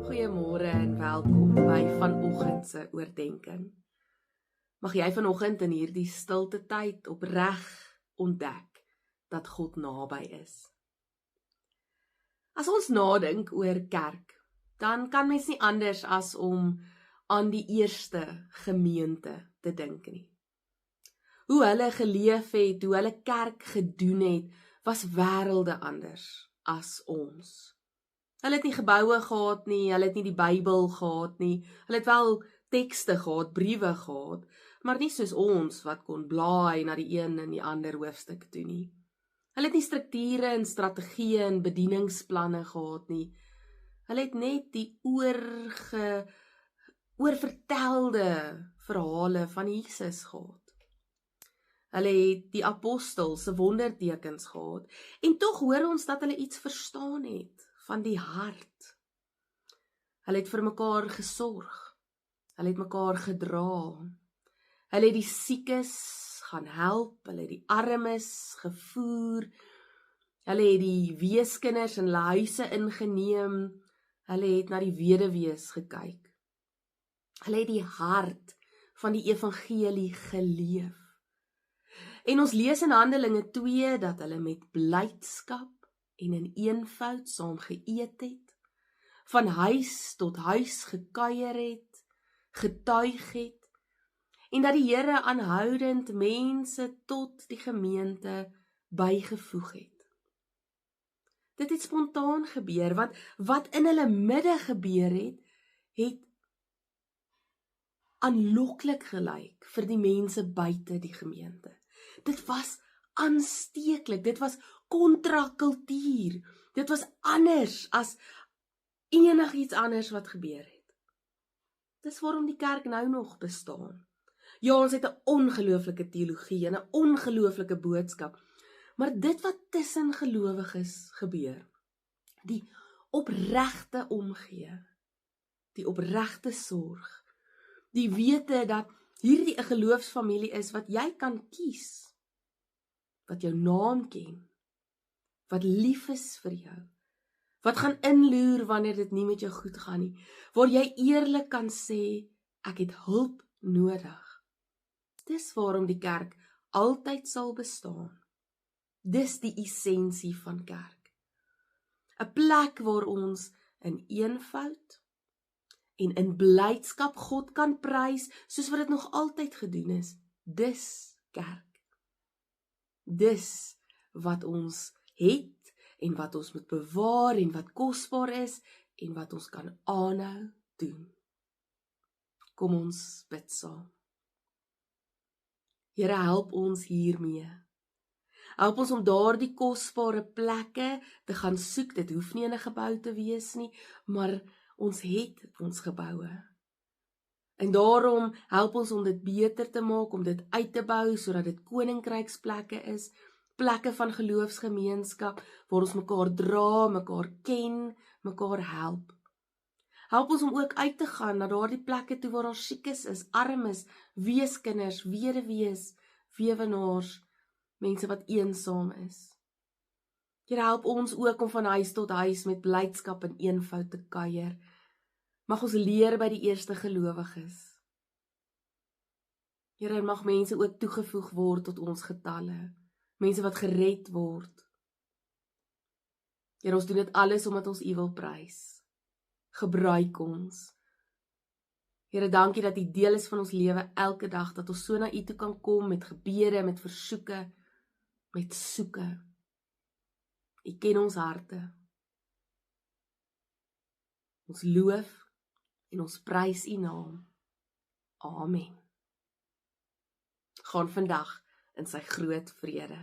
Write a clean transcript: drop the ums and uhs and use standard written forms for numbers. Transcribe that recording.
Goeiemôre en welkom by vanoggend se oordeenking. Mag jy vanoggend in hierdie stilte tyd opreg ontdek dat God naby is. As ons nadink oor kerk, dan kan mens nie anders as om aan die eerste gemeente te dink nie. Hoe hulle geleef het, hoe hulle kerk gedoen het, was wêrelde anders as ons. Hulle het nie geboue gehad nie, hulle het nie die Bybel gehad nie, hulle het wel tekste gehad, briewe gehad, maar nie soos ons wat kon blaai na die een en die ander hoofstuk toe nie. Hulle het nie strukture en strategieë en bedieningsplanne gehad nie. Hulle het net die oorvertelde verhale van Jesus gehad. Hulle het die apostels se wondertekens gehad, en tog hoor ons dat hulle iets verstaan het van die hart. Hulle het vir mekaar gesorg, hulle het mekaar gedra, hulle het die siekes gaan help, hulle het die armes gevoer, hulle het die weeskinders in hulle huise ingeneem, hulle het na die weduwees gekyk. Hulle het die hart van die evangelie geleef. En ons lees in Handelinge 2 dat hulle met blydskap en in eenvoud saam geëet het, van huis tot huis gekuier het, getuig het, en dat die Here aanhoudend mense tot die gemeente bygevoeg het. Dit het spontaan gebeur, want wat in hulle midde gebeur het, het aanloklik gelyk vir die mense buite die gemeente. Dit was aansteeklik, dit was kontrakultuur, dit was anders as enigiets anders wat gebeur het. Dis waarom die kerk nou nog bestaan. Ja, ons het 'n ongelooflike teologie en 'n ongelooflike boodskap, maar dit wat tussen gelowiges gebeur, die opregte omgee, die opregte sorg, die wete dat hierdie 'n geloofsfamilie is wat jy kan kies, wat jou naam ken, wat lief is vir jou, wat gaan inloer wanneer dit nie met jou goed gaan nie, waar jy eerlik kan sê, ek het hulp nodig. Dis waarom die kerk altyd sal bestaan. Dis die essensie van kerk. 'n plek waar ons in eenvoud en in blydskap God kan prys, soos wat dit nog altyd gedoen is. Dis kerk. Dis wat ons het en wat ons moet bewaar en wat kosbaar is en wat ons kan aanhou doen. Kom ons bid saam. Here, help ons hiermee. Help ons om daardie kosbare plekke te gaan soek. Dit hoef nie in 'n gebou te wees nie, maar ons het ons geboue. En daarom help ons om dit beter te maak, om dit uit te bou, sodat dit koninkryksplekke is, plekke van geloofsgemeenskap, waar ons mekaar dra, mekaar ken, mekaar help. Help ons om ook uit te gaan na daardie plekke toe waar daar siekes is, armes, weeskinders, weduwees, weewenaars, mense wat eensaam is. Here, help ons ook om van huis tot huis met blydskap en eenvoud te kuier. Mag ons leer by die eerste gelowiges. Here, mag mense ook toegevoeg word tot ons getalle, mense wat gered word. Here, ons doen dit alles omdat ons U wil prys. Gebruik ons. Here, dankie dat U deel is van ons lewe elke dag, dat ons so na U toe kan kom met gebede, met versoeke, met soeke. U ken ons harte. Ons loof en ons prys U naam. Amen. Gaan vandag in sy groot vrede.